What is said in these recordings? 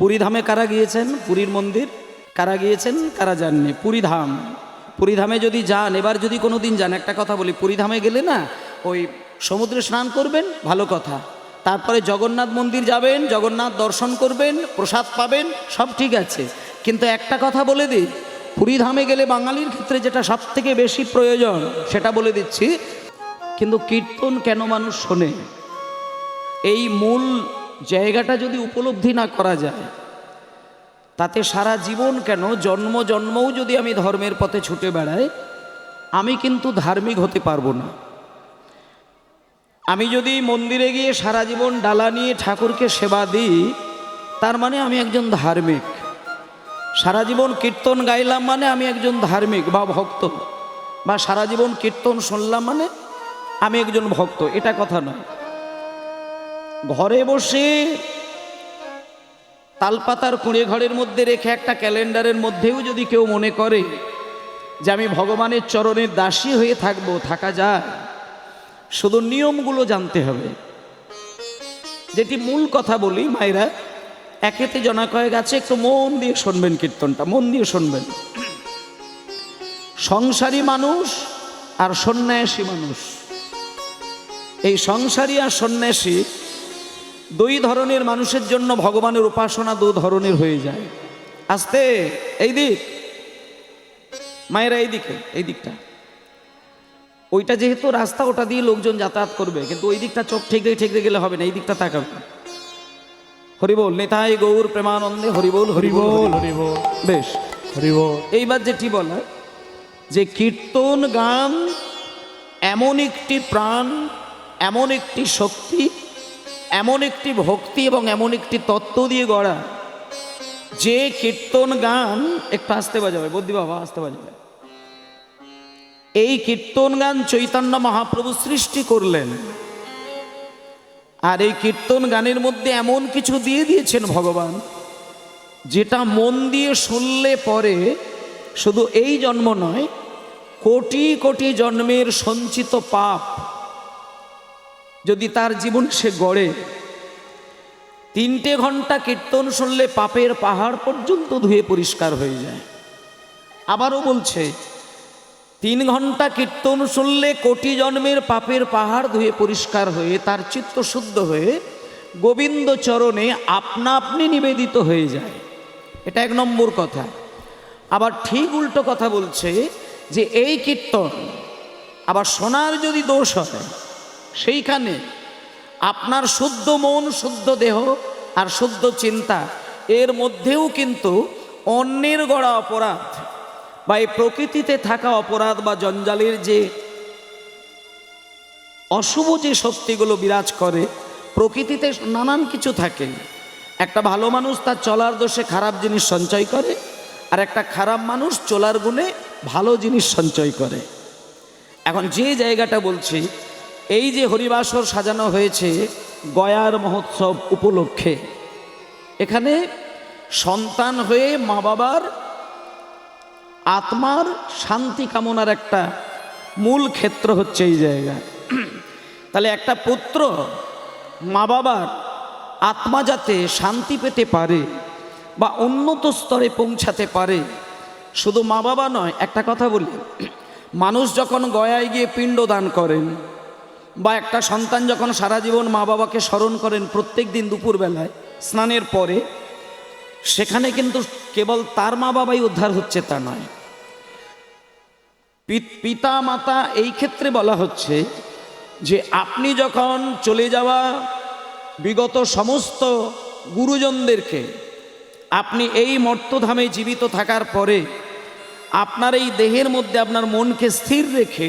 পুরীধামে কারা গিয়েছেন? পুরীর মন্দির কারা গিয়েছেন, কারা যাননি? পুরীধাম, পুরীধামে যদি যান, এবার যদি কোনো দিন যান, একটা কথা বলি, পুরীধামে গেলে না ওই সমুদ্রে স্নান করবেন, ভালো কথা। তারপরে জগন্নাথ মন্দির যাবেন, জগন্নাথ দর্শন করবেন, প্রসাদ পাবেন, সব ঠিক আছে। কিন্তু একটা কথা বলে দিই, পুরীধামে গেলে বাঙালির ক্ষেত্রে যেটা সব থেকে বেশি প্রয়োজন সেটা বলে দিচ্ছি। কিন্তু কীর্তন কেন মানুষ শোনে, এই মূল জায়গাটা যদি উপলব্ধি না করা যায়, তাতে সারা জীবন কেন, জন্ম জন্মও যদি আমি ধর্মের পথে ছুটে বেড়াই, আমি কিন্তু ধার্মিক হতে পারবো না। আমি যদি মন্দিরে গিয়ে সারা জীবন ডালা নিয়ে ঠাকুরকে সেবা দিই, তার মানে আমি একজন ধার্মিক। সারা জীবন কীর্তন গাইলাম মানে আমি একজন ধার্মিক বা ভক্ত, বা সারা জীবন কীর্তন শুনলাম মানে আমি একজন ভক্ত, এটা কথা নয়। ঘরে বসে তালপাতার কুঁড়ে ঘরের মধ্যে রেখে একটা ক্যালেন্ডারের মধ্যেও যদি কেউ মনে করে যে আমি ভগবানের চরণের দাসী হয়ে থাকবো, থাকা যায়। শুধু নিয়মগুলো জানতে হবে। যেটি মূল কথা বলি মায়েরা, একেতে জনা কয়েক আছে, একটু মন দিয়ে শুনবেন কীর্তনটা, মন দিয়ে শুনবেন। সংসারী মানুষ আর সন্ন্যাসী মানুষ, এই সংসারী আর সন্ন্যাসী দুই ধরনের মানুষের জন্য ভগবানের উপাসনা দু ধরনের হয়ে যায়। আস্তে, এই দিক মায়েরা, এই দিকে, এই দিকটা, ওইটা যেহেতু রাস্তা, ওটা দিয়ে লোকজন যাতায়াত করবে, কিন্তু ওই দিকটা চোখ ঠেকরে গেলে হবে না, এই দিকটা তাকাবে। হরিবোল, নিতাই গৌর প্রেমানন্দে হরিবোল হরিবোল হরিবোল। বেশ, হরিবোল। এইবার যেটি বলা যে কীর্তন গান এমন একটি প্রাণ, এমন একটি শক্তি, এমন একটি ভক্তি এবং এমন একটি তত্ত্ব দিয়ে গড়া, যে কীর্তন গান, একটু আসতে বাজাবে বদ্যি বাবা, আসতে বাজাবে। এই কীর্তন গান চৈতন্য মহাপ্রভু সৃষ্টি করলেন, আর এই কীর্তন গানের মধ্যে এমন কিছু দিয়ে দিয়েছেন ভগবান, যেটা মন দিয়ে শুনলে পরে শুধু এই জন্ম নয়, কোটি কোটি জন্মের সঞ্চিত পাপ যদি তার জীবন সে গড়ে, 3টে ঘন্টা কীর্তন শুনলে পাপের পাহাড় পর্যন্ত ধুয়ে পরিষ্কার হয়ে যায়। আবারও বলছে, 3 ঘন্টা কীর্তন শুনলে কোটি জন্মের পাপের পাহাড় ধুয়ে পরিষ্কার হয়ে তার চিত্ত শুদ্ধ হয়ে গোবিন্দ চরণে আপনা আপনি নিবেদিত হয়ে যায়। এটা 1 নম্বর কথা। আবার ঠিক উল্টো কথা বলছে যে এই কীর্তন আবার শোনার যদি দোষ হয়, সেইখানে আপনার শুদ্ধ মন, শুদ্ধ দেহ আর শুদ্ধ চিন্তা, এর মধ্যেও কিন্তু অন্যের গড়া অপরাধ বা এই প্রকৃতিতে থাকা অপরাধ বা জঞ্জালের যে অশুভ যে শক্তিগুলো বিরাজ করে, প্রকৃতিতে নানান কিছু থাকে। একটা ভালো মানুষ তার চলার দোষে খারাপ জিনিস সঞ্চয় করে, আর একটা খারাপ মানুষ চলার গুণে ভালো জিনিস সঞ্চয় করে। এখন যে জায়গাটা বলছি, এই যে হরিবাসর সাজানো হয়েছে গয়ার মহোৎসব উপলক্ষে, এখানে সন্তান হয়ে মা বাবার আত্মার শান্তি কামনার একটা মূল ক্ষেত্র হচ্ছে এই জায়গা। তাহলে একটা পুত্র মা বাবার আত্মা যাতে শান্তি পেতে পারে বা উন্নত স্তরে পৌঁছাতে পারে, শুধু মা বাবা নয়, একটা কথা বলি, মানুষ যখন গয়ায় গিয়ে পিণ্ড দান করেন, বা একটা সন্তান যখন সারা জীবন মা বাবাকে স্মরণ করেন প্রত্যেক দিন দুপুরবেলায় স্নানের পরে, সেখানে কিন্তু কেবল তার মা বাবাই উদ্ধার হচ্ছে তা নয়, পিতা মাতা। এই ক্ষেত্রে বলা হচ্ছে যে আপনি যখন চলে যাওয়া বিগত সমস্ত গুরুজনদেরকে, আপনি এই মর্তধামে জীবিত থাকার পরে আপনার এই দেহের মধ্যে আপনার মনকে স্থির রেখে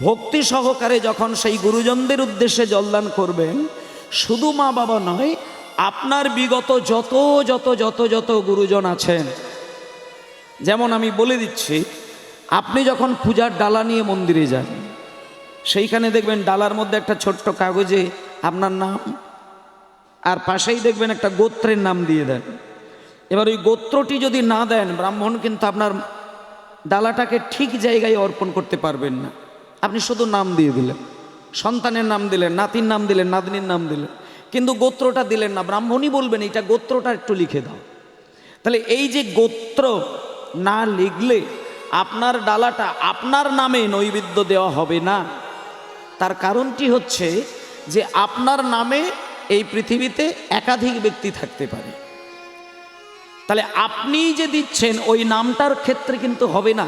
ভক্তি সহকারে যখন সেই গুরুজনদের উদ্দেশ্যে জলদান করবেন, শুধু মা বাবা নয়, আপনার বিগত যত যত যত যত গুরুজন আছেন। যেমন আমি বলে দিচ্ছি, আপনি যখন পূজার ডালা নিয়ে মন্দিরে যান, সেইখানে দেখবেন ডালার মধ্যে একটা ছোট্ট কাগজে আপনার নাম, আর পাশেই দেখবেন একটা গোত্রের নাম দিয়ে দেন। এবার ওই গোত্রটি যদি না দেন, ব্রাহ্মণ কিন্তু আপনার ডালাটাকে ঠিক জায়গায় অর্পণ করতে পারবেন না। আপনি শুধু নাম দিয়ে দিলেন, সন্তানের নাম দিলেন, নাতির নাম দিলেন, নাতনির নাম দিলেন, কিন্তু গোত্রটা দিলেন না। ব্রাহ্মণই বলবেন এইটা গোত্রটা একটু লিখে দাও। তাহলে এই যে গোত্র না লিখলে আপনার ডালাটা আপনার নামে নৈবেদ্য দেওয়া হবে না। তার কারণটি হচ্ছে যে আপনার নামে এই পৃথিবীতে একাধিক ব্যক্তি থাকতে পারে। তাহলে আপনি যে দিচ্ছেন ওই নামটার ক্ষেত্রে কিন্তু হবে না।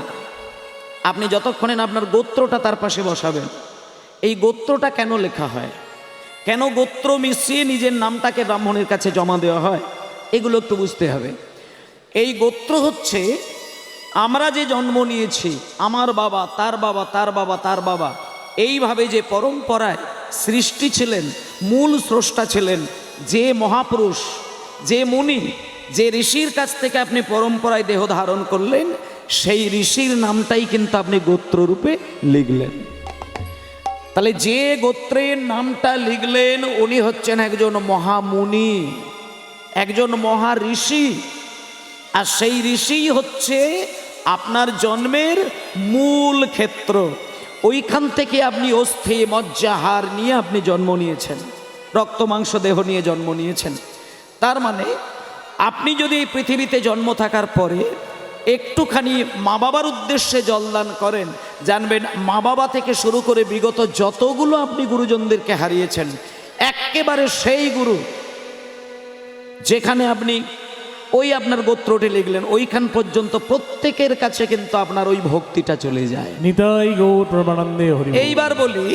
আপনি যতক্ষণে না আপনার গোত্রটা তার পাশে বসাবেন। এই গোত্রটা কেন লেখা হয়, কেন গোত্র মিশিয়ে নিজের নামটাকে ব্রাহ্মণের কাছে জমা দেওয়া হয়, এগুলো একটু বুঝতে হবে। এই গোত্র হচ্ছে আমরা যে জন্ম নিয়েছি, আমার বাবা, তার বাবা, তার বাবা, তার বাবা, এইভাবে যে পরম্পরায় সৃষ্টি ছিলেন, মূল স্রষ্টা ছিলেন যে মহাপুরুষ, যে মুনি, যে ঋষির কাছ থেকে আপনি পরম্পরায় দেহ ধারণ করলেন, সেই ঋষির নামটাই কিন্তু আপনি গোত্ররূপে লিখলেন। তাহলে যে গোত্রের নামটা লিখলেন উনি হচ্ছেন একজন মহামুনি, একজন মহা ঋষি। আর সেই ঋষি হচ্ছে আপনার জন্মের মূল ক্ষেত্র। ওইখান থেকে আপনি অস্থি মজ্জা হাড় নিয়ে আপনি জন্ম নিয়েছেন, রক্ত মাংস দেহ নিয়ে জন্ম নিয়েছেন। তার মানে আপনি যদি এই পৃথিবীতে জন্ম থাকার পরে একটুখানি মা বাবার উদ্দেশ্যে জলদান করেন, জানবেন মা বাবা থেকে শুরু করে বিগত যতগুলো আপনি গুরুজনদেরকে হারিয়েছেন, একেবারে সেই গুরু যেখানে আপনি ওই আপনার গোত্রটি লিখলেন ওইখান পর্যন্ত প্রত্যেকের কাছে কিন্তু আপনার ওই ভক্তিটা চলে যায়। নিতাই গৌর প্রমানন্দে হরি। এইবার বলি,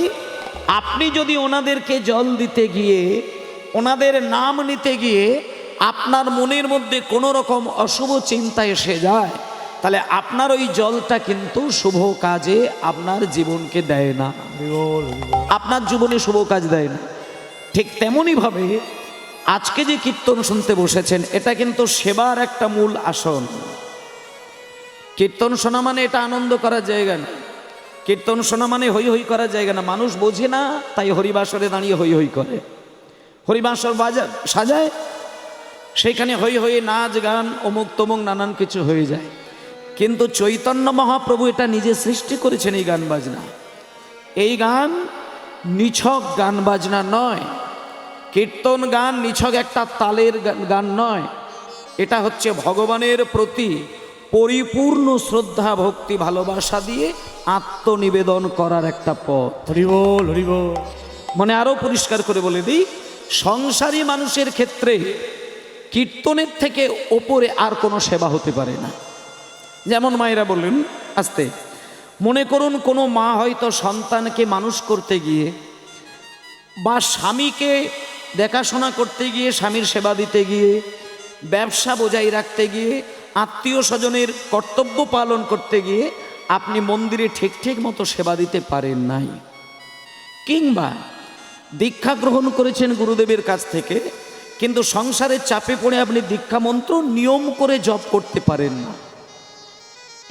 আপনি যদি ওনাদেরকে জল দিতে গিয়ে, ওনাদের নাম নিতে গিয়ে আপনার মনের মধ্যে কোনো রকম অশুভ চিন্তা এসে যায়, তাহলে আপনার ওই জলটা কিন্তু শুভ কাজে আপনার জীবনকে দেয় না, আপনার জীবনে শুভ কাজ দেয় না। ঠিক তেমনই ভাবে আজকে যে কীর্তন শুনতে বসেছেন, এটা কিন্তু সেবার একটা মূল আসন। কীর্তন শোনা মানে এটা আনন্দ করার জায়গা না, কীর্তন শোনা মানে হই হই করার জায়গা না। মানুষ বোঝে না, তাই হরিবাসরে দাঁড়িয়ে হই হই করে, হরিবাসর সাজায়, সেখানে হই হই নাচ গান অমুক তমুক নানান কিছু হয়ে যায়। কিন্তু চৈতন্য মহাপ্রভু এটা নিজে সৃষ্টি করেছেন এই গান বাজনা। এই গান নিছক গান বাজনা নয়, কীর্তন গান নিছক একটা তালের গান নয়, এটা হচ্ছে ভগবানের প্রতি পরিপূর্ণ শ্রদ্ধা ভক্তি ভালোবাসা দিয়ে আত্মনিবেদন করার একটা পথ। হরি বল, হরি বল। মানে আরো পরিষ্কার করে বলে দিই, সংসারী মানুষের ক্ষেত্রে কীর্তনের থেকে ওপরে আর কোনো সেবা হতে পারে না। যেমন মায়েরা বললেন আস্তে, মনে করুন কোনো মা হয়তো সন্তানকে মানুষ করতে গিয়ে বা স্বামীকে দেখাশোনা করতে গিয়ে, স্বামীর সেবা দিতে গিয়ে, ব্যবসা বজায় রাখতে গিয়ে, আত্মীয় স্বজনের কর্তব্য পালন করতে গিয়ে আপনি মন্দিরে ঠিক ঠিক মতো সেবা দিতে পারেন নাই, কিংবা দীক্ষা গ্রহণ করেছেন গুরুদেবের কাছ থেকে, কিন্তু সংসারের চাপে পড়ে আপনি দীক্ষা মন্ত্র নিয়ম করে জপ করতে পারেন না।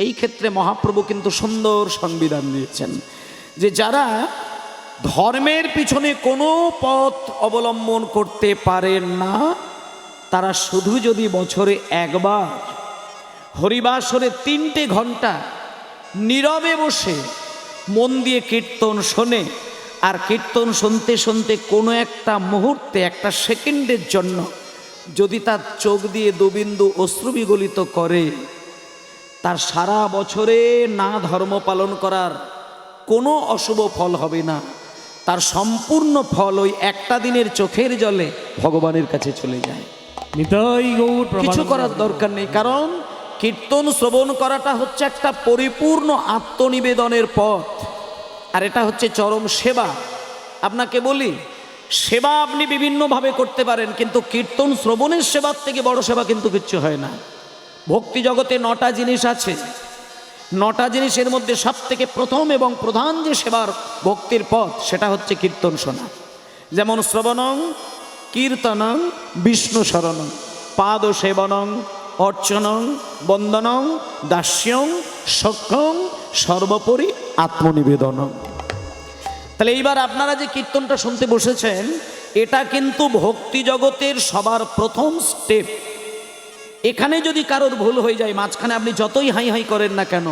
এই ক্ষেত্রে মহাপ্রভু কিন্তু সুন্দর সংবিধান দিয়েছেন যে যারা ধর্মের পিছনে কোনো পথ অবলম্বন করতে পারেন না, তারা শুধু যদি বছরে একবার হরিবাসরে 3টে ঘন্টা নীরবে বসে মন দিয়ে কীর্তন শোনে, আর কীর্তন শুনতে শুনতে কোনো একটা মুহূর্তে, একটা সেকেন্ডের জন্য যদি তার চোখ দিয়ে 2 বিন্দু অশ্রু বিগলিত করে, তার সারা বছরে না ধর্ম পালন করার কোনো অশুভ ফল হবে না। তার সম্পূর্ণ ফল ওই একটা দিনের চোখের জলে ভগবানের কাছে চলে যায়। নিতাই গৌর প্রমানন্দে। কিছু করার দরকার নেই, কারণ কীর্তন শ্রবণ করাটা হচ্ছে একটা পরিপূর্ণ আত্মনিবেদনের পথ, আর এটা হচ্ছে চরম সেবা। আপনাকে বলি, সেবা আপনি বিভিন্নভাবে করতে পারেন, কিন্তু কীর্তন শ্রবণের সেবার থেকে বড় সেবা কিন্তু কিচ্ছু হয় না। ভক্তি জগতে 9টা জিনিস আছে, 9টা জিনিসের মধ্যে সব থেকে প্রথম এবং প্রধান যে সেবার ভক্তির পথ, সেটা হচ্ছে কীর্তন শোনা। যেমন শ্রবণং কীর্তনং বিষ্ণু শরণং পাদ সেবনং অর্চনং বন্দনং দাস্যং সখ্যং সর্বোপরি আত্মনিবেদনং। তাহলে এইবার আপনারা যে কীর্তনটা শুনতে বসেছেন, এটা কিন্তু ভক্তি জগতের সবার প্রথম স্টেপ। এখানে যদি কারোর ভুল হয়ে যায়, মাঝখানে আপনি যতই হাই হাই করেন না কেন,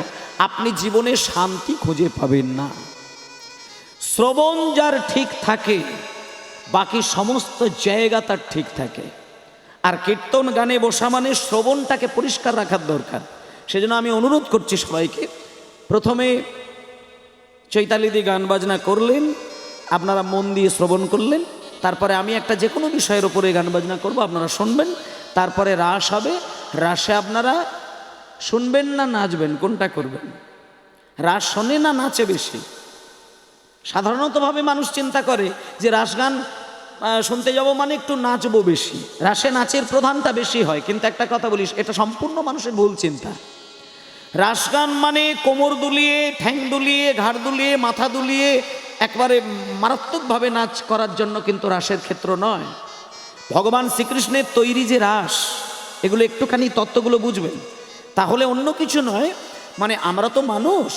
আপনি জীবনে শান্তি খুঁজে পাবেন না। শ্রবণ যার ঠিক থাকে, বাকি সমস্ত জায়গা তার ঠিক থাকে। আর কীর্তন গানে বসা মানে শ্রবণটাকে পরিষ্কার রাখার দরকার। সেজন্য আমি অনুরোধ করছি সবাইকে, প্রথমে চৈতালিদি গান বাজনা করলেন, আপনারা মন দিয়ে শ্রবণ করলেন, তারপরে আমি একটা যে কোনো বিষয়ের উপরে গান বাজনা করব, আপনারা শুনবেন, তারপরে রাস হবে। রাসে আপনারা শুনবেন না নাচবেন, কোনটা করবেন? রাস শোনে না নাচে বেশি? সাধারণতভাবে মানুষ চিন্তা করে যে রাস গান শুনতে যাব মানে একটু নাচবো বেশি, রাসে নাচের প্রধানটা বেশি হয়। কিন্তু একটা কথা বলিস, এটা সম্পূর্ণ মানুষের ভুল চিন্তা। রাস গান মানে কোমর দুলিয়ে, ঠ্যাং দুলিয়ে, ঘাড় দুলিয়ে, মাথা দুলিয়ে একবারে মারাত্মকভাবে নাচ করার জন্য কিন্তু রাসের ক্ষেত্র নয়। ভগবান শ্রীকৃষ্ণের তৈরি যে রাস, এগুলো একটুখানি তত্ত্বগুলো বুঝবেন, তাহলে অন্য কিছু নয়। মানে আমরা তো মানুষ,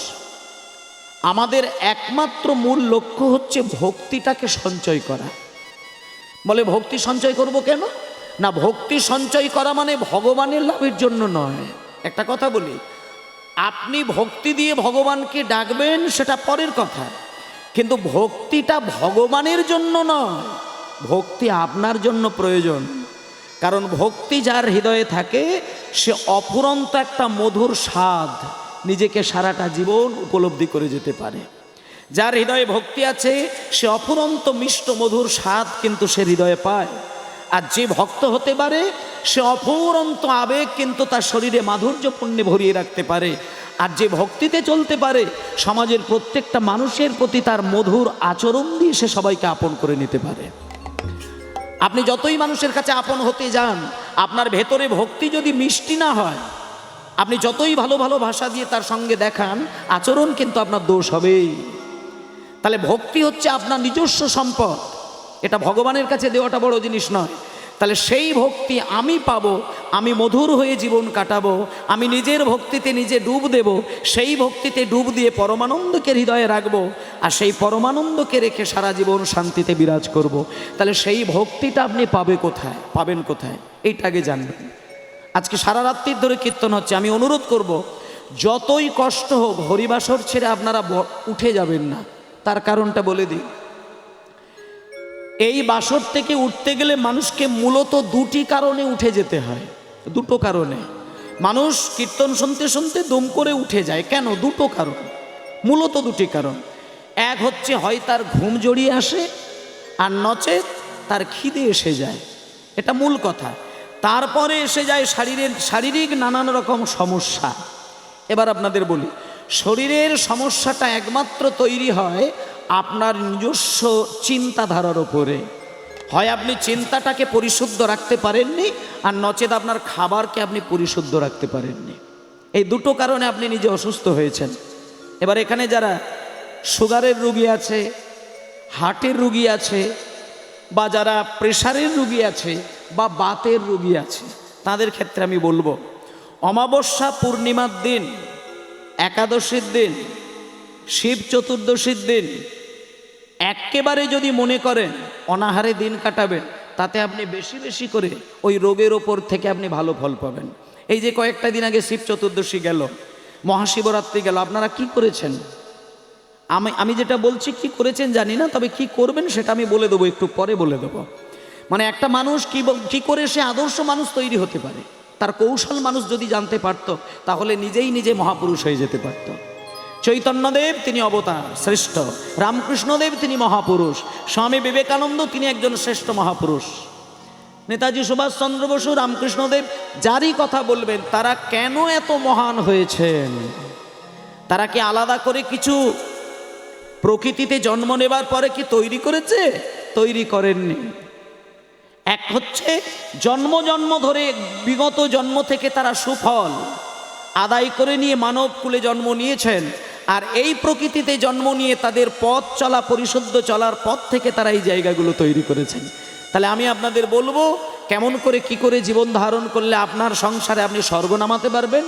আমাদের একমাত্র মূল লক্ষ্য হচ্ছে ভক্তিটাকে সঞ্চয় করা। বলে ভক্তি সঞ্চয় করব কেন? না, ভক্তি সঞ্চয় করা মানে ভগবানের লাভের জন্য নয়। একটা কথা বলি, আপনি ভক্তি দিয়ে ভগবানকে ডাকবেন সেটা পরের কথা, কিন্তু ভক্তিটা ভগবানের জন্য নয়, ভক্তি আপনার জন্য প্রয়োজন। কারণ ভক্তি যার হৃদয়ে থাকে সে অফুরন্ত একটা মধুর স্বাদ নিজেকে সারাটা জীবন উপলব্ধি করে যেতে পারে। যার হৃদয়ে ভক্তি আছে সে অফুরন্ত মিষ্ট মধুর স্বাদ কিন্তু সে হৃদয়ে পায়। আর যে ভক্ত হতে পারে সে অফুরন্ত আবেগ কিন্তু তার শরীরে মাধুর্য পুণ্যে ভরিয়ে রাখতে পারে। আর যে ভক্তিতে চলতে পারে সমাজের প্রত্যেকটা মানুষের প্রতি তার মধুর আচরণ দিয়ে সে সবাইকে আপন করে নিতে পারে। আপনি যতই মানুষের কাছে আপন হতে যান, আপনার ভেতরে ভক্তি যদি মিষ্টি না হয়, আপনি যতই ভালো ভালো ভাষা দিয়ে তার সঙ্গে দেখান, আচরণ কিন্তু আপনার দোষ হবেই। তাহলে ভক্তি হচ্ছে আপনার নিজস্ব সম্পদ, এটা ভগবানের কাছে দেওয়াটা বড় জিনিস নয়। তাহলে সেই ভক্তি আমি পাবো, আমি মধুর হয়ে জীবন কাটাবো, আমি নিজের ভক্তিতে নিজে ডুব দেব, সেই ভক্তিতে ডুব দিয়ে পরমানন্দকে হৃদয়ে রাখবো, আর সেই পরমানন্দকে রেখে সারা জীবন শান্তিতে বিরাজ করব। তাহলে সেই ভক্তিটা আপনি পাবেন কোথায় এইটা আগে জানবেন। আজকে সারা রাত্রির ধরে কীর্তন হচ্ছে, আমি অনুরোধ করব, যতই কষ্ট হোক হরিবাসর ছেড়ে আপনারা উঠে যাবেন না। তার কারণটা বলে দিই, এই বাসর থেকে উঠতে গেলে মানুষকে মূলত দুটি কারণে উঠে যেতে হয়। দুটো কারণে মানুষ কীর্তন শুনতে শুনতে দম করে উঠে যায়। কেন? দুটো কারণ, মূলত দুটি কারণ। এক হচ্ছে হয় তার ঘুম জড়িয়ে আসে, আর নচেত তার খিদে এসে যায়, এটা মূল কথা। তারপরে এসে যায় শারীরিক নানান রকম সমস্যা। এবার আপনাদের বলি, শরীরের সমস্যাটা একমাত্র তৈরি হয় আপনার নিজস্ব চিন্তাধারার উপরে। হয় আপনি চিন্তাটাকে পরিশুদ্ধ রাখতে পারেননি, আর নচেত আপনার খাবারকে আপনি পরিশুদ্ধ রাখতে পারেননি। এই দুটো কারণে আপনি নিজে অসুস্থ হয়েছেন। এবার এখানে যারা সুগারের রুগী আছে, হার্টের রুগী আছে, বা যারা প্রেশারের রুগী আছে, বা বাতের রুগী আছে, তাদের ক্ষেত্রে আমি বলবো, অমাবস্যা পূর্ণিমার দিন, একাদশীর দিন, শিব চতুর্দশীর দিন একেবারে যদি মনে করেন অনাহারে দিন কাটাবেন, তাতে আপনি বেশি বেশি করে ওই রোগের ওপর থেকে আপনি ভালো ফল পাবেন। এই যে কয়েকটা দিন আগে শিব চতুর্দশী গেল, মহাশিবরাত্রি গেল, আপনারা কি করেছেন? আমি যেটা বলছি কি করেছেন জানি না, তবে কি করবেন সেটা আমি বলে দেবো, একটু পরে বলে দেবো। মানে একটা মানুষ কি করে সে আদর্শ মানুষ তৈরি হতে পারে, তার কৌশল মানুষ যদি জানতে পারত, তাহলে নিজেই নিজে মহাপুরুষ হয়ে যেতে পারত। চৈতন্যদেব তিনি অবতার শ্রেষ্ঠ, রামকৃষ্ণদেব তিনি মহাপুরুষ, স্বামী বিবেকানন্দ তিনি একজন শ্রেষ্ঠ মহাপুরুষ, নেতাজি সুভাষচন্দ্র বসু, রামকৃষ্ণদেব, যারই কথা বলবেন তারা কেন এত মহান হয়েছেন? তারা কি আলাদা করে কিছু প্রকৃতিতে জন্ম নেবার পরে কি তৈরি করেছে? তৈরি করেননি। এক হচ্ছে জন্ম জন্ম ধরে বিগত জন্ম থেকে তারা সুফল আদায় করে নিয়ে মানব কুলে জন্ম নিয়েছেন, আর এই প্রকৃতিতে জন্ম নিয়ে তাদের পথ চলা, পরিশুদ্ধ চলার পথ থেকে তারা এই জায়গাগুলো তৈরি করেছেন। তাহলে আমি আপনাদের বলবো, কেমন করে কি করে জীবন ধারণ করলে আপনার সংসারে আপনি স্বর্গ নামাতে পারবেন,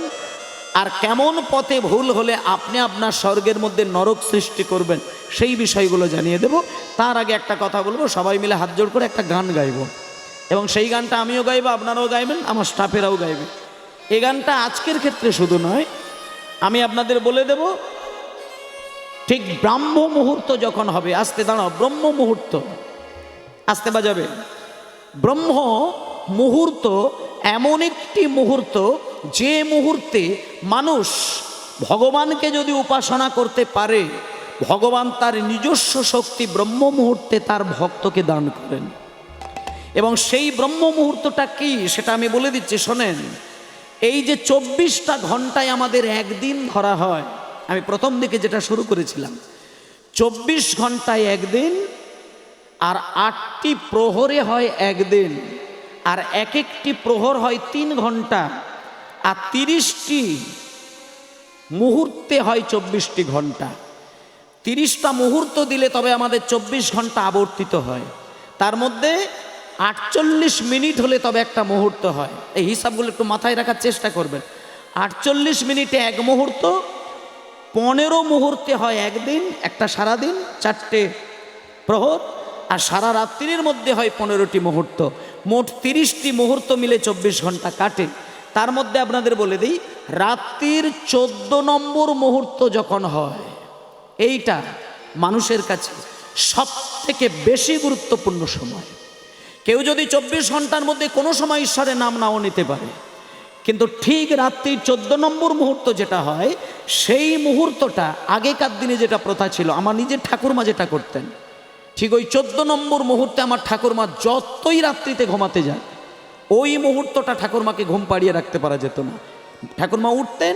আর কেমন পথে ভুল হলে আপনি আপনার স্বর্গের মধ্যে নরক সৃষ্টি করবেন, সেই বিষয়গুলো জানিয়ে দেব। তার আগে একটা কথা বলবো, সবাই মিলে হাত জোড় করে একটা গান গাইব, এবং সেই গানটা আমিও গাইবো, আপনারাও গাইবেন, আমার স্টাফেরাও গাইবে। এই গানটা আজকের ক্ষেত্রে শুধু নয়, আমি আপনাদের বলে দেব, ঠিক ব্রাহ্ম মুহূর্ত যখন হবে, আসতে দাঁড়াও, ব্রহ্ম মুহূর্ত, আস্তে বাজাবে। ব্রহ্ম মুহূর্ত এমন একটি মুহূর্ত, যে মুহূর্তে মানুষ ভগবানকে যদি উপাসনা করতে পারে, ভগবান তার নিজস্ব শক্তি ব্রহ্ম মুহূর্তে তার ভক্তকে দান করেন। এবং সেই ব্রহ্ম মুহূর্তটা কি সেটা আমি বলে দিচ্ছি, শোনেন। এই যে 24টা ঘন্টায় আমাদের একদিন ধরা হয়, আমি প্রথম দিকে যেটা শুরু করেছিলাম, 24 ঘন্টায় একদিন, আর 8টি প্রহরে হয় একদিন, আর এক একটি প্রহর হয় 3 ঘন্টা, আর 30টি মুহূর্তে হয় 24টি ঘন্টা। 30টা মুহূর্ত দিলে তবে আমাদের 24 ঘন্টা আবর্তিত হয়। তার মধ্যে 48 মিনিট হলে তবে একটা মুহূর্ত হয়। এই হিসাবগুলো একটু মাথায় রাখার চেষ্টা করবেন। 48 মিনিটে এক মুহূর্ত, 15 মুহূর্তে হয় একদিন, একটা সারাদিন, 4টে প্রহর, আর সারা রাত্রির মধ্যে হয় 15টি মুহূর্ত। মোট 30টি মুহূর্ত মিলে 24 ঘন্টা কাটে। তার মধ্যে আপনাদের বলে দিই, রাত্রির 14 নম্বর মুহূর্ত যখন হয়, এইটা মানুষের কাছে সব থেকে বেশি গুরুত্বপূর্ণ সময়। কেউ যদি 24 ঘন্টার মধ্যে কোনো সময় ঈশ্বরের নাম নাও নিতে পারে, কিন্তু ঠিক রাত্রির 14 নম্বর মুহূর্ত যেটা হয়, সেই মুহূর্তটা আগেকার দিনে যেটা প্রথা ছিল, আমার নিজের ঠাকুরমা যেটা করতেন, ঠিক ওই 14 নম্বর মুহূর্তে আমার ঠাকুরমা যতই রাত্রিতে ঘুমাতে যায়, ওই মুহূর্তটা ঠাকুরমাকে ঘুম পাড়িয়ে রাখতে পারা যেত না। ঠাকুরমা উঠতেন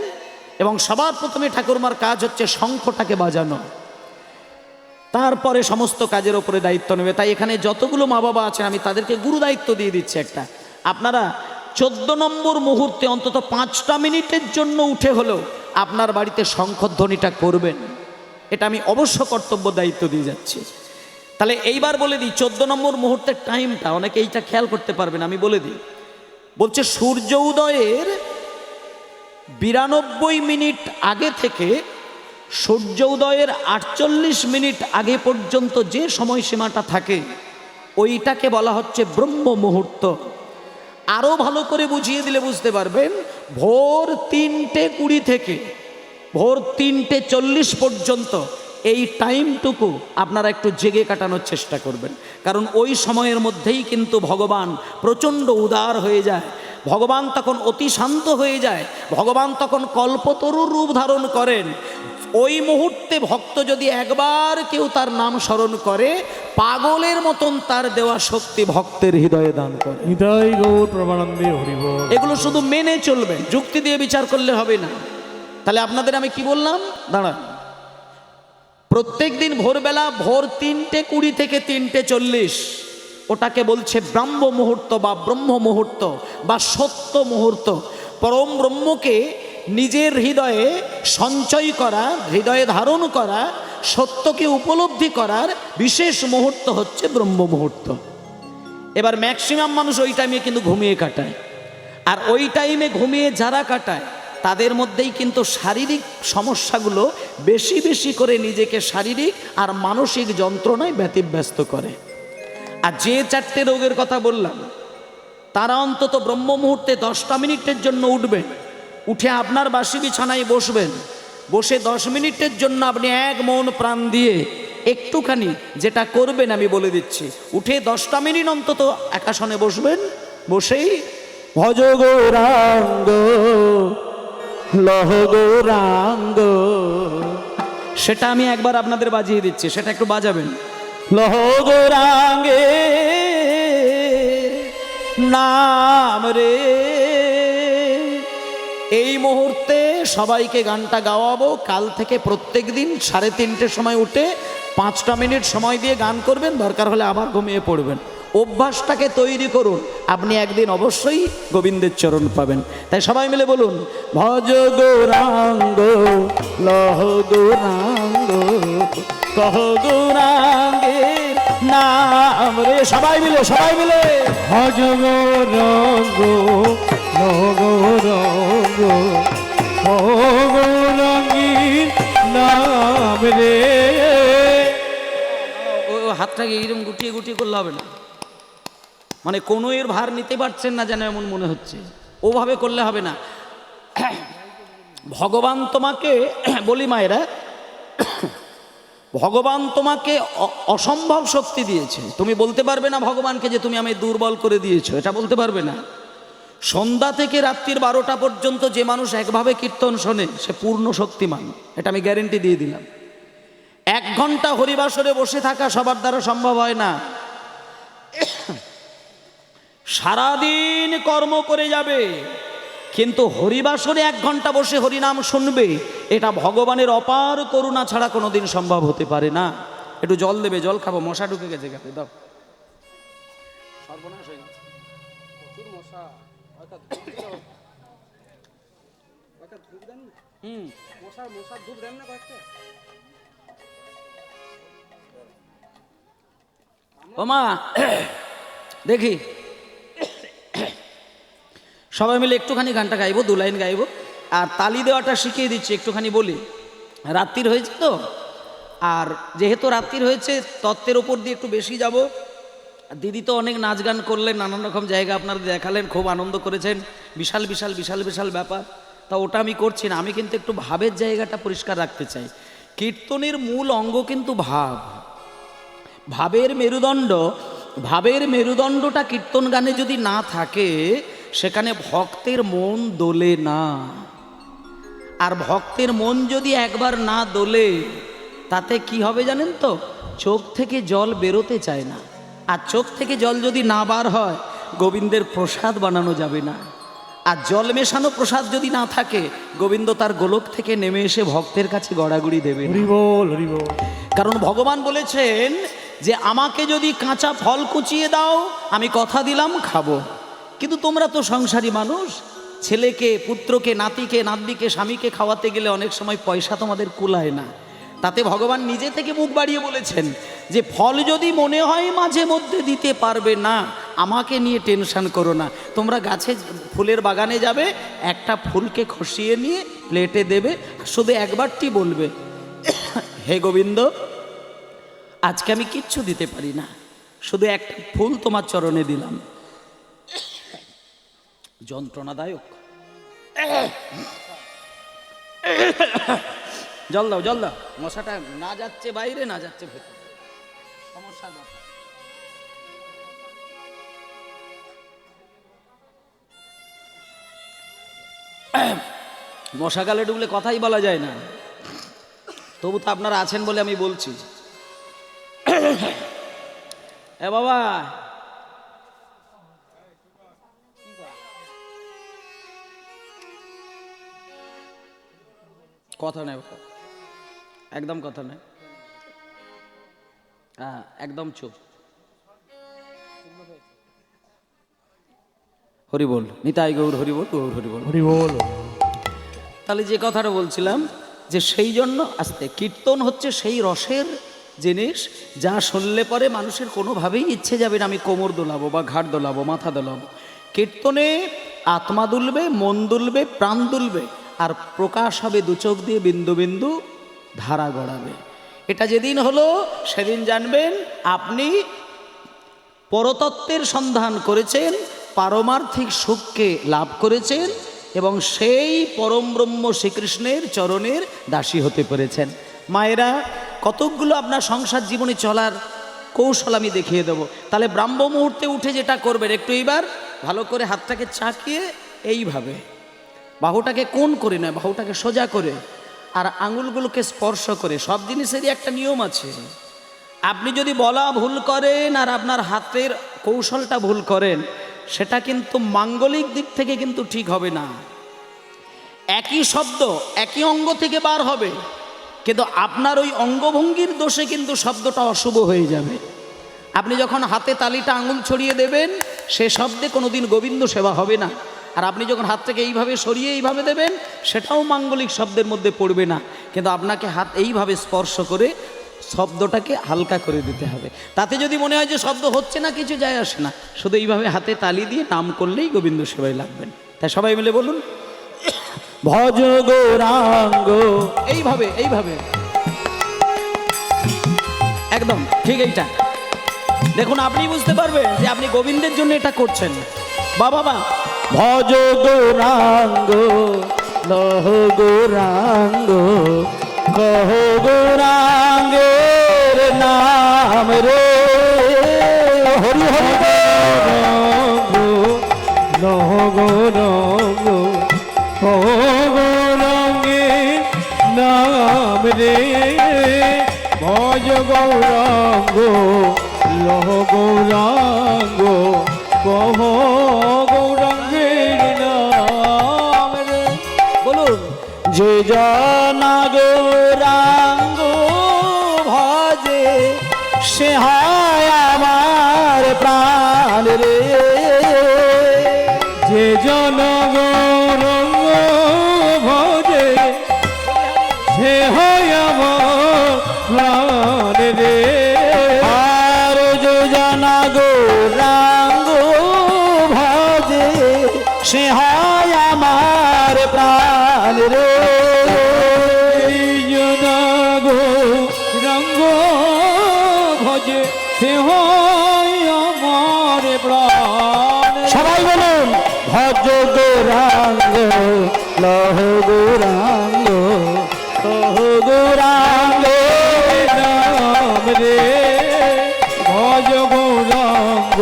এবং সবার প্রথমে ঠাকুরমার কাজ হচ্ছে শঙ্খটাকে বাজানো, তারপরে সমস্ত কাজের ওপরে দায়িত্ব নেবে। তাই এখানে যতগুলো মা বাবা আছেন আমি তাদেরকে গুরু দায়িত্ব দিয়ে দিচ্ছি একটা, আপনারা 14 নম্বর মুহূর্তে অন্তত 5টা মিনিটের জন্য উঠে হলেও আপনার বাড়িতে শঙ্খধ্বনিটা করবেন। এটা আমি অবশ্য কর্তব্য দায়িত্ব দিয়ে যাচ্ছি। তাহলে এইবার বলে দিই 14 নম্বর মুহূর্তের টাইমটা, অনেকে এইটা খেয়াল করতে পারবেন, আমি বলে দিই। বলছে সূর্য উদয়ের 92 মিনিট আগে থেকে সূর্য উদয়ের 48 মিনিট আগে পর্যন্ত যে সময়সীমাটা থাকে, ওইটাকে বলা হচ্ছে ব্রহ্ম মুহূর্ত। আরও ভালো করে বুঝিয়ে দিলে বুঝতে পারবেন, ভোর 3:20 থেকে ভোর 3:40 পর্যন্ত এই টাইমটুকু আপনারা একটু জেগে কাটানোর চেষ্টা করবেন। কারণ ওই সময়ের মধ্যেই কিন্তু ভগবান প্রচণ্ড উদার হয়ে যায়, ভগবান তখন অতি শান্ত হয়ে যায়, ভগবান তখন কল্পতরুর রূপ ধারণ করেন। ওই মুহূর্তে ভক্ত যদি একবার কেউ তার নাম স্মরণ করে, পাগলের মতন তার দেওয়া শক্তি ভক্তের হৃদয়ে দান করে। হৃদয় গৌর প্রমানন্দে হরিবল। এগুলো শুধু মেনে চলবেন, যুক্তি দিয়ে বিচার করলে হবে না। তাহলে আপনাদের আমি কি বললাম, দাঁড়ান। প্রত্যেক দিন ভোরবেলা ভোর 3:20 থেকে 3:40 ওটাকে বলছে ব্রাহ্ম মুহূর্ত বা ব্রহ্ম মুহূর্ত বা সত্য মুহূর্ত। পরম ব্রহ্মকে নিজের হৃদয়ে সঞ্চয় করা, হৃদয়ে ধারণ করা, সত্যকে উপলব্ধি করার বিশেষ মুহূর্ত হচ্ছে ব্রহ্ম মুহূর্ত। এবার ম্যাক্সিমাম মানুষ ওই টাইমে কিন্তু ঘুমিয়ে কাটায়, আর ওই টাইমে ঘুমিয়ে যারা কাটায় তাদের মধ্যেই কিন্তু শারীরিক সমস্যাগুলো বেশি বেশি করে নিজেকে শারীরিক আর মানসিক যন্ত্রণায় ব্যতিব্যস্ত করে। আর যে 4টে রোগের কথা বললাম, তারা অন্তত ব্রহ্ম মুহূর্তে 10টা মিনিটের জন্য উঠবেন, উঠে আপনার বাসি বিছানায় বসবেন, বসে 10 মিনিটের জন্য আপনি এক মন প্রাণ দিয়ে একটুখানি যেটা করবেন আমি বলে দিচ্ছি, উঠে 10টা মিনিট অন্তত একাসনে বসবেন, বসেই ভজ গৌরাঙ্গ লহ গৌরাঙ্গ, সেটা আমি একবার আপনাদের বাজিয়ে দিচ্ছি, সেটা একটু বাজাবেন। লহ গৌরাঙ্গে নাম রে। এই মুহূর্তে সবাইকে গানটা গাওয়াবো। কাল থেকে প্রত্যেক দিন 3:30 সময় উঠে 5টা মিনিট সময় দিয়ে গান করবেন, দরকার হলে আবার ঘুমিয়ে পড়বেন। অভ্যাসটাকে তৈরি করুন, আপনি একদিন অবশ্যই গোবিন্দের চরণ পাবেন। তাই সবাই মিলে বলুন, ভজ গৌরাঙ্গ লহ গৌরাঙ্গ কহ গৌরাঙ্গের নাম রে। সবাই মিলে ভজ গৌরাঙ্গ লহ গৌরাঙ্গ কহ গৌরাঙ্গীর নাম রে। হাতটাকে এইরকম গুটিয়ে গুটিয়ে করলে হবে না, মানে কোনো এর ভার নিতে পারছেন না যেন এমন মনে হচ্ছে, ওভাবে করলে হবে না। ভগবান তোমাকে বলি মায়েরা, ভগবান তোমাকে অসম্ভব শক্তি দিয়েছে, তুমি বলতে পারবে না ভগবানকে যে তুমি আমি দুর্বল করে দিয়েছো, এটা বলতে পারবে না। সন্ধ্যা থেকে রাত্রির 12টা পর্যন্ত যে মানুষ একভাবে কীর্তন শোনে সে পূর্ণ শক্তিমান, এটা আমি গ্যারেন্টি দিয়ে দিলাম। 1 ঘন্টা হরিবাসরে বসে থাকা সবার দ্বারা সম্ভব হয় না। সারাদিন কর্ম করে যাবে, কিন্তু হরিবাসরে 1 ঘন্টা বসে হরিনাম শুনবে, এটা ভগবানের অপার করুণা ছাড়া কোনোদিন সম্ভব হতে পারে না। একটু জল দেবে, জল খাবো, মশা ঢুকে গেছে গাতে, দাও। সর্বনাশ হয়ে গেছে, প্রচুর মশা। মশার ধূপ দেন না কয়েকটা। ও মা, দেখি সবাই মিলে একটুখানি গানটা গাইবো, 2 লাইন গাইবো, আর তালি দেওয়াটা শিখিয়ে দিচ্ছি, একটুখানি বলি। রাত্রির হয়েছে তো, আর যেহেতু রাত্রির হয়েছে তত্ত্বের ওপর দিয়ে একটু বেশি যাব। দিদি তো অনেক নাচ গান করলেন, নানান রকম জায়গা আপনারা দেখালেন, খুব আনন্দ করেছেন, বিশাল বিশাল বিশাল বিশাল ব্যাপার। তা ওটা আমি করছি না, আমি কিন্তু একটু ভাবের জায়গাটা পরিষ্কার রাখতে চাই। কীর্তনের মূল অঙ্গ কিন্তু ভাব, ভাবের মেরুদণ্ড। ভাবের মেরুদণ্ডটা কীর্তন গানে যদি না থাকে সেখানে ভক্তের মন দোলে না। আর ভক্তের মন যদি একবার না দোলে তাতে কি হবে জানেন তো, চোখ থেকে জল বেরোতে চায় না। আর চোখ থেকে জল যদি না বার হয় গোবিন্দের প্রসাদ বানানো যাবে না। আর জল মেশানো প্রসাদ যদি না থাকে গোবিন্দ তার গোলক থেকে নেমে এসে ভক্তের কাছে গড়াগড়ি দেবে না। হরি বল, হরি বল। কারণ ভগবান বলেছেন যে আমাকে যদি কাঁচা ফল কুচিয়ে দাও আমি কথা দিলাম খাবো। কিন্তু তোমরা তো সংসারী মানুষ, ছেলেকে, পুত্রকে, নাতিকে, নাতনিকে, স্বামীকে খাওয়াতে গেলে অনেক সময় পয়সা তোমাদের কুলায় না। তাতে ভগবান নিজে থেকে মুখ বাড়িয়ে বলেছেন যে ফল যদি মনে হয় মাঝে মধ্যে দিতে পারবে না, আমাকে নিয়ে টেনশন করো না। তোমরা গাছে, ফুলের বাগানে যাবে, একটা ফুলকে খসিয়ে নিয়ে প্লেটে দেবে, শুধু একবারটি বলবে হে গোবিন্দ আজকে আমি কিচ্ছু দিতে পারি না, শুধু একটা ফুল তোমার চরণে দিলাম। যন্ত্রণাদায়ক, জল দাও, জল দাও, মশাটা না যাচ্ছে বাইরে, না যাচ্ছে ভেতরে, সমস্যা ব্যাপার। মশা গালে ঢুকলে কথাই বলা যায় না, তবু তো আপনারা আছেন বলে আমি বলছি। এ বাবা, কথা নেই, একদম কথা নেই, হ্যাঁ একদম চুপ। হরি বল, নিতাই গৌর হরি বল, গৌর হরি বল, হরি বল। তাহলে যে কথাটা বলছিলাম যে সেই জন্য আস্তে, কীর্তন হচ্ছে সেই রসের জিনিস যা শুনলে পরে মানুষের কোনোভাবেই ইচ্ছে যাবে না আমি কোমর দোলাবো বা ঘাড় দোলাবো, মাথা দোলাবো। কীর্তনে আত্মা দুলবে, মন দুলবে, প্রাণ দুলবে, আর প্রকাশ হবে 2 চোখ দিয়ে বিন্দু বিন্দু ধারা গড়াবে। এটা যেদিন হলো সেদিন জানবেন আপনি পরতত্ত্বের সন্ধান করেছেন, পারমার্থিক সুখকে লাভ করেছেন এবং সেই পরম ব্রহ্ম শ্রীকৃষ্ণের চরণের দাসী হতে পেরেছেন। মায়েরা, কতকগুলো আপনার সংসার জীবনে চলার কৌশল আমি দেখিয়ে দেবো। তাহলে ব্রাহ্ম মুহূর্তে উঠে যেটা করবেন, একটু এইবার ভালো করে হাতটাকে চাকিয়ে এইভাবে বাহুটাকে কোণ করে নয়, বাহুটাকে সোজা করে, আর আঙুলগুলোকে স্পর্শ করে। সব জিনিসেরই একটা নিয়ম আছে। আপনি যদি বলা ভুল করেন আর আপনার হাতের কৌশলটা ভুল করেন, সেটা কিন্তু মাঙ্গলিক দিক থেকে কিন্তু ঠিক হবে না। একই শব্দ একই অঙ্গ থেকে বার হবে, কিন্তু আপনার ওই অঙ্গভঙ্গির দোষে কিন্তু শব্দটা অশুভ হয়ে যাবে। আপনি যখন হাতে তালিটা আঙুল ছড়িয়ে দেবেন সে শব্দে কোনোদিন গোবিন্দ সেবা হবে না। আর আপনি যখন হাতটাকে এইভাবে সরিয়ে এইভাবে দেবেন সেটাও মাঙ্গলিক শব্দের মধ্যে পড়বে না। কিন্তু আপনাকে হাত এইভাবে স্পর্শ করে শব্দটাকে হালকা করে দিতে হবে। তাতে যদি মনে হয় যে শব্দ হচ্ছে না, কিছু যায় আসে না, শুধু এইভাবে হাতে তালি দিয়ে নাম করলেই গোবিন্দ সেবায় লাগবেন। তাই সবাই মিলে বলুন ভজ গৌরাঙ্গ। এইভাবে এইভাবে, একদম ঠিক। এইটা দেখুন, আপনি বুঝতে পারবেন যে আপনি গোবিন্দের জন্য এটা করছেন। বাবা, ভজ গৌরাঙ্গ, লহ গৌরাঙ্গ, কহ গৌরাঙ্গে ও গৌরাঙ্গের নাম রে ভজ গৌরাঙ্গ লহ গৌরাঙ্গ কহ গৌরাঙ্গের নাম রে। বলুন, যে জানা গৌরাঙ্গ ভজে সে হয় আমার প্রাণ রে। যে জন গৌরাঙ্গ ভজে সে হয় আমার প্রাণ রে। আর যে জানা গৌরাঙ্গ ভজে সে হয় আমার প্রাণ রে। রঙ্গ ভজে সে হয় আমার প্রাণ। সবাই বলুন, ভজ গৌরাঙ্গ লহ গৌরাঙ্গ লহ গৌরাঙ্গ নাম রে। ভজ গৌরাঙ্গ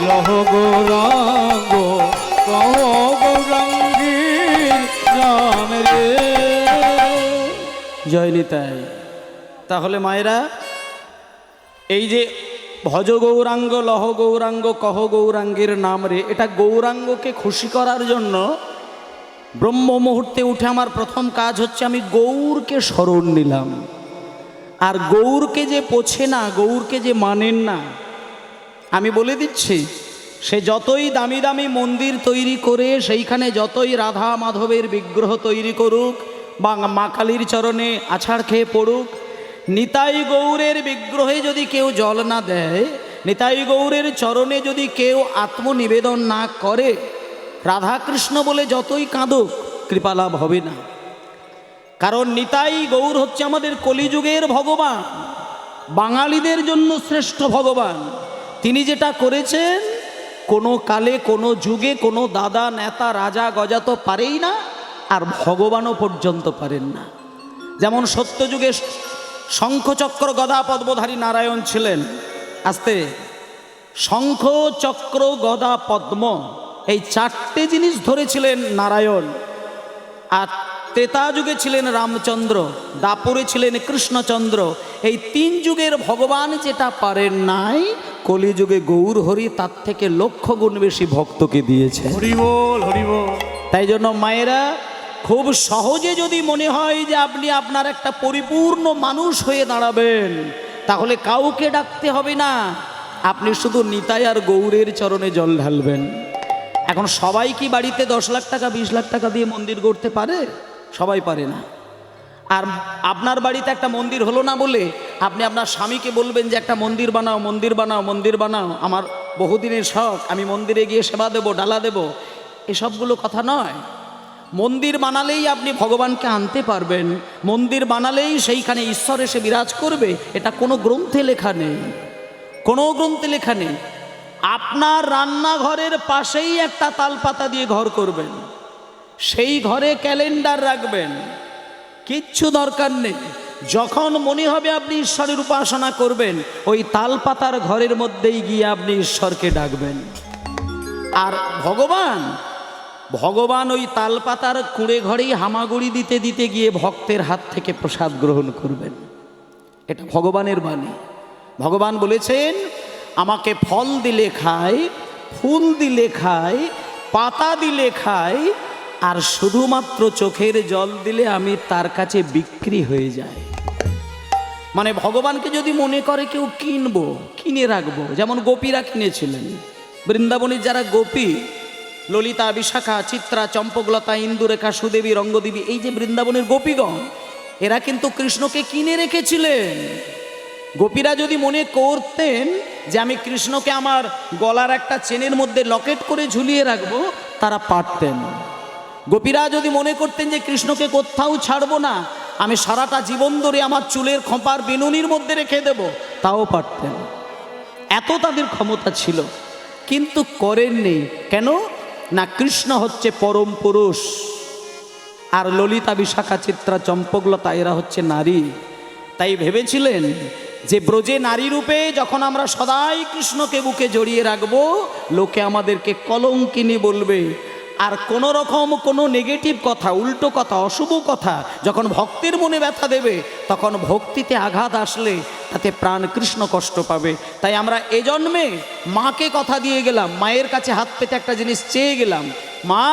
লহ গৌরাঙ্গ কহ গৌরাঙ্গীর নাম রে। জয় নিতাই। তাহলে মায়েরা, এই যে ভজ গৌরাঙ্গ লহ গৌরাঙ্গ কহ গৌরাঙ্গের নাম রে, এটা গৌরাঙ্গকে খুশি করার জন্য ব্রহ্ম মুহূর্তে উঠে আমার প্রথম কাজ হচ্ছে আমি গৌরকে স্মরণ নিলাম। আর গৌরকে যে পোছে না, গৌরকে যে মানেন না, আমি বলে দিচ্ছি, সে যতই দামি দামি মন্দির তৈরি করে, সেইখানে যতই রাধা মাধবের বিগ্রহ তৈরি করুক বা মা কালীর চরণে আছাড় খেয়ে পড়ুক, নিতাই গৌরের বিগ্রহে যদি কেউ জল না দেয়, নিতাই গৌরের চরণে যদি কেউ আত্মনিবেদন না করে, রাধাকৃষ্ণ বলে যতই কাঁদুক কৃপালাভ হবে না। কারণ নিতাই গৌর হচ্ছে আমাদের কলিযুগের ভগবান, বাঙালিদের জন্য শ্রেষ্ঠ ভগবান। তিনি যেটা করেছেন কোনো কালে কোনো যুগে কোনো দাদা নেতা রাজা গজা তো পারেই না, আর ভগবানও পর্যন্ত পারেন না। যেমন সত্যযুগে শঙ্খ চক্র গদা পদ্মধারী নারায়ণ ছিলেন, আস্তে, শঙ্খ চক্র গদা পদ্ম এই চারটে জিনিস ধরেছিলেন নারায়ণ। আর ত্রেতা যুগে ছিলেন রামচন্দ্র, দাপরে ছিলেন কৃষ্ণচন্দ্র। এই তিন যুগের ভগবান যেটা পারেন নাই, কলিযুগে গৌর হরি তার থেকে লক্ষ গুণ বেশি ভক্তকে দিয়েছে। হরি বল, হরি বল। তাই জন্য মায়েরা, খুব সহজে যদি মনে হয় যে আপনি আপনার একটা পরিপূর্ণ মানুষ হয়ে দাঁড়াবেন, তাহলে কাউকে ডাকতে হবে না, আপনি শুধু নিতাই আর গৌরের চরণে জল ঢালবেন। এখন সবাই কি বাড়িতে 10 লাখ টাকা 20 লাখ টাকা দিয়ে মন্দির গড়তে পারে? সবাই পারে না। আর আপনার বাড়িতে একটা মন্দির হলো না বলে আপনি আপনার স্বামীকে বলবেন যে একটা মন্দির বানাও, মন্দির বানাও, মন্দির বানাও, আমার বহুদিনের শখ, আমি মন্দিরে গিয়ে সেবা দেব, ডালা দেব, এসবগুলো কথা নয়। মন্দির বানালেই আপনি ভগবানকে আনতে পারবেন, মন্দির বানালেই সেইখানে ঈশ্বর এসে বিরাজ করবে, এটা কোনো গ্রন্থে লেখা নেই, কোনো গ্রন্থে লেখা নেই। আপনার রান্নাঘরের পাশেই একটা তালপাতা দিয়ে ঘর করবেন, সেই ঘরে ক্যালেন্ডার রাখবেন, কিচ্ছু দরকার নেই। যখন মনে হবে আপনি ঈশ্বরের উপাসনা করবেন, ওই তালপাতার ঘরের মধ্যেই গিয়ে আপনি ঈশ্বরকে ডাকবেন। আর ভগবান ওই তালপাতার কুঁড়ে ঘরেই হামাগুড়ি দিতে দিতে গিয়ে ভক্তের হাত থেকে প্রসাদ গ্রহণ করবেন। এটা ভগবানের বাণী। ভগবান বলেছেন, আমাকে ফল দিলে খায়, ফুল দিলে খায়, পাতা দিলে খায়, আর শুধুমাত্র চোখের জল দিলে আমি তার কাছে বিক্রি হয়ে যায়। মানে ভগবানকে যদি মনে করে কেউ কিনবো, কিনে রাখবো, যেমন গোপীরা কিনেছিলেন। বৃন্দাবনের যারা গোপী, ললিতা, বিশাখা, চিত্রা, চম্পকলতা, ইন্দুরেখা, সুদেবী, রঙ্গদেবী, এই যে বৃন্দাবনের গোপীগণ, এরা কিন্তু কৃষ্ণকে কিনে রেখেছিলেন। গোপীরা যদি মনে করতেন যে আমি কৃষ্ণকে আমার গলার একটা চেনের মধ্যে লকেট করে ঝুলিয়ে রাখবো, তারা পারতেন। গোপীরা যদি মনে করতেন যে কৃষ্ণকে কোথাও ছাড়বো না, আমি সারাটা জীবন ধরে আমার চুলের খোঁপার বিনুনির মধ্যে রেখে দেব, তাও পারতেন। এত তাদের ক্ষমতা ছিল, কিন্তু করেননি। কেন না? কৃষ্ণ হচ্ছে পরম পুরুষ, আর ললিতা, বিশাখা, চিত্রা, চম্পকলতা এরা হচ্ছে নারী। তাই ভেবেছিলেন যে ব্রজে নারী রূপে যখন আমরা সদাই কৃষ্ণকে বুকে জড়িয়ে রাখবো, লোকে আমাদেরকে কলঙ্কিনী বলবে, আর কোনো রকম কোনো নেগেটিভ কথা, উল্টো কথা, অশুভ কথা যখন ভক্তের মনে ব্যথা দেবে, তখন ভক্তিতে আঘাত আসলে তাতে প্রাণ কৃষ্ণ কষ্ট পাবে। তাই আমরা এ জন্মে মাকে কথা দিয়ে গেলাম, মায়ের কাছে হাত পেতে একটা জিনিস চেয়ে গেলাম, মা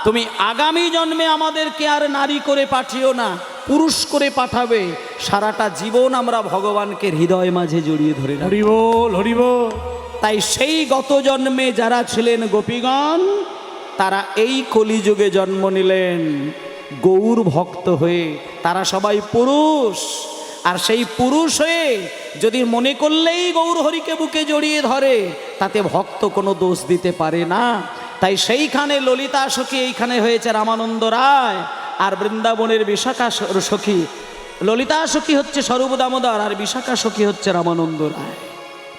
তুমি আগামী জন্মে আমাদেরকে আর নারী করে পাঠিও না, পুরুষ করে পাঠাবে। সারাটা জীবন আমরা ভগবানকে হৃদয় মাঝে জড়িয়ে ধরে রাখব। হরি বল, হরি বল। তাই সেই গত জন্মে যারা ছিলেন গোপীগণ, তারা এই কলিযুগে জন্ম নিলেন গৌর ভক্ত হয়ে। তারা সবাই পুরুষ, আর সেই পুরুষ হয়ে যদি মনে করলেই গৌর হরিকে বুকে জড়িয়ে ধরে, তাতে ভক্ত কোনো দোষ দিতে পারে না। তাই সেইখানে ললিতা সখী এইখানে হয়েছে রামানন্দ রায়, আর বৃন্দাবনের বিশাখা সখী, ললিতা সখী হচ্ছে স্বরূপ দামোদর, আর বিশাখা সখী হচ্ছে রামানন্দ রায়।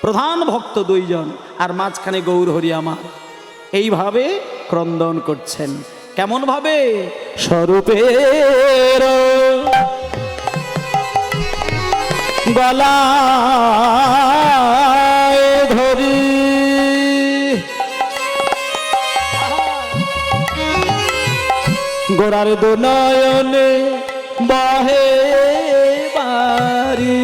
প্রধান ভক্ত দুইজন, আর মাঝখানে গৌর হরি আমার। এইভাবে ক্রন্দন করছেন। কেমন ভাবে? স্বরূপের গলায় ধরি গোরার দুনয়নে বাহে বারি,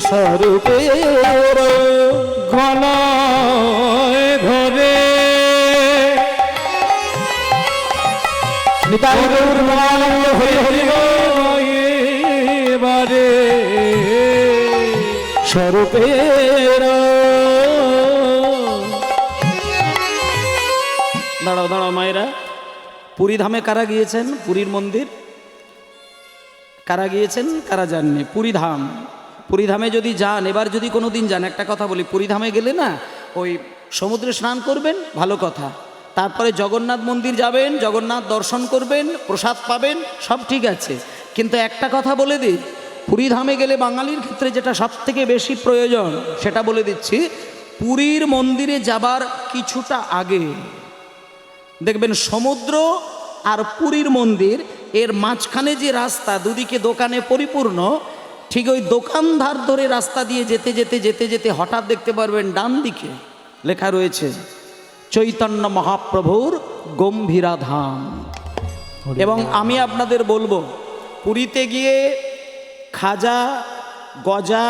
স্বরূপের গলায় ধরে নিতাই গৌর প্রেমানন্দ হরি হরি এবারে স্বরূপের। দাঁড়াও দাঁড়াও মায়েরা, পুরী ধামে কারা গিয়েছেন? পুরীর মন্দির কারা গিয়েছেন, কারা যাননি? পুরীধাম, পুরীধামে যদি যান, এবার যদি কোনো দিন যান, একটা কথা বলি, পুরীধামে গেলে না ওই সমুদ্রে স্নান করবেন, ভালো কথা। তারপরে জগন্নাথ মন্দির যাবেন, জগন্নাথ দর্শন করবেন, প্রসাদ পাবেন, সব ঠিক আছে। কিন্তু একটা কথা বলে দিই, পুরীধামে গেলে বাঙালির ক্ষেত্রে যেটা সব থেকে বেশি প্রয়োজন, সেটা বলে দিচ্ছি, পুরীর মন্দিরে যাবার কিছুটা আগে দেখবেন সমুদ্র আর পুরীর মন্দির এর মাঝখানে যে রাস্তা, দুদিকে দোকানে পরিপূর্ণ, ঠিক ওই দোকানধার ধরে রাস্তা দিয়ে যেতে যেতে যেতে যেতে হঠাৎ দেখতে পারবেন ডান দিকে লেখা রয়েছে চৈতন্য মহাপ্রভুর গম্ভীরা ধাম। এবং আমি আপনাদের বলবো, পুরীতে গিয়ে খাজা, গজা,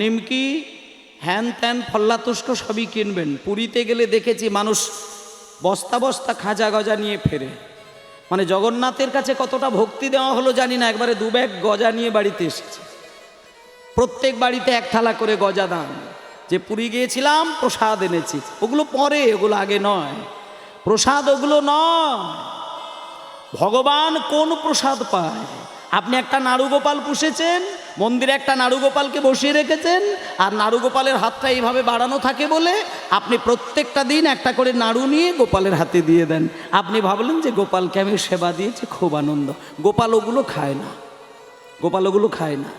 নিমকি, হ্যান ত্যান ফল্লাতুষ্ট সবই কিনবেন। পুরীতে গেলে দেখেছি মানুষ বস্তা বস্তা খাজা গজা নিয়ে ফেরে। মানে জগন্নাথের কাছে কতটা ভক্তি দেওয়া হলো জানি না, একবারে 2 ব্যাগ গজা নিয়ে বাড়িতে এসেছে। প্রত্যেক বাড়িতে 1 থালা করে গজা দান। যে পুরী গিয়েছিলাম প্রসাদ এনেছি, ওগুলো পরে, ওগুলো আগে নয়। প্রসাদ ওগুলো নয়। ভগবান কোন প্রসাদ পায়? আপনি একটা নাড়ুগোপাল পুষেছেন, মন্দিরে একটা নাড়ুগোপালকে বসিয়ে রেখেছেন, আর নাড়ুগোপালের হাতটা এইভাবে বাড়ানো থাকে বলে আপনি প্রত্যেকটা দিন একটা করে নাড়ু নিয়ে গোপালের হাতে দিয়ে দেন। আপনি ভাবলেন যে গোপালকে আমি সেবা দিয়েছি, খুব আনন্দ। গোপাল ওগুলো খায় না, গোপাল ওগুলো খায় না।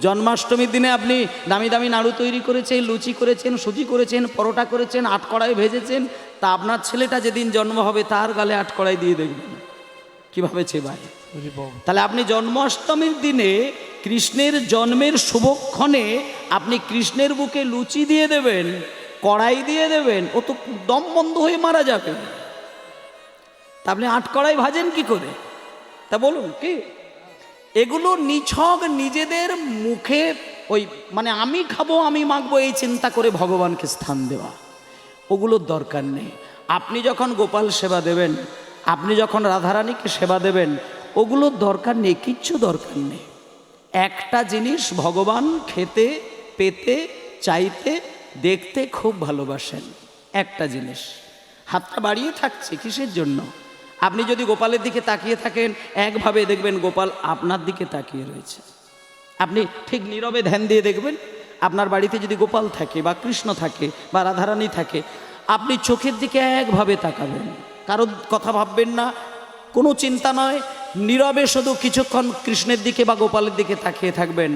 জন্মাষ্টমীর দিনে আপনি দামি দামি নাড়ু তৈরি করেছেন, লুচি করেছেন, সুজি করেছেন, পরোটা করেছেন, আটকড়াই ভেজেছেন, তা আপনার ছেলেটা যেদিন জন্ম হবে তার গালে আটকড়াই দিয়ে দেখবেন কীভাবে চেবায়। তাহলে আপনি জন্মাষ্টমীর দিনে কৃষ্ণের জন্মের শুভক্ষণে আপনি কৃষ্ণের বুকে লুচি দিয়ে দেবেন, কড়াই দিয়ে দেবেন, ও তো দম বন্ধ হয়ে মারা যাবে। তা আপনি আটকড়াই ভাজেন কি করে? তা বলুন কি? এগুলো নিছক নিজেদের মুখে ওই মানে আমি খাবো, আমি মাখবো, এই চিন্তা করে ভগবানকে স্থান দেওয়া, ওগুলোর দরকার নেই। আপনি যখন গোপাল সেবা দেবেন, আপনি যখন রাধারানীকে সেবা দেবেন, ওগুলোর দরকার নেই, কিচ্ছু দরকার নেই। একটা জিনিস ভগবান খেতে, পেতে, চাইতে, দেখতে খুব ভালোবাসেন। একটা জিনিস, হাতটা বাড়িয়ে থাকছে কিসের জন্য? আপনি যদি গোপালের দিকে তাকিয়ে থাকেন, একভাবে দেখবেন গোপাল আপনার দিকে তাকিয়ে রয়েছে। আপনি ঠিক নীরবে ধ্যান দিয়ে দেখবেন, আপনার বাড়িতে যদি গোপাল থাকে বা কৃষ্ণ থাকে বা রাধারানী থাকে, আপনি চোখের দিকে একভাবে তাকাবেন, কারো কথা ভাববেন না, কোনো চিন্তা নয়, নীরবে শুধু কিছুক্ষণ কৃষ্ণের দিকে বা গোপালের দিকে তাকিয়ে থাকবেন।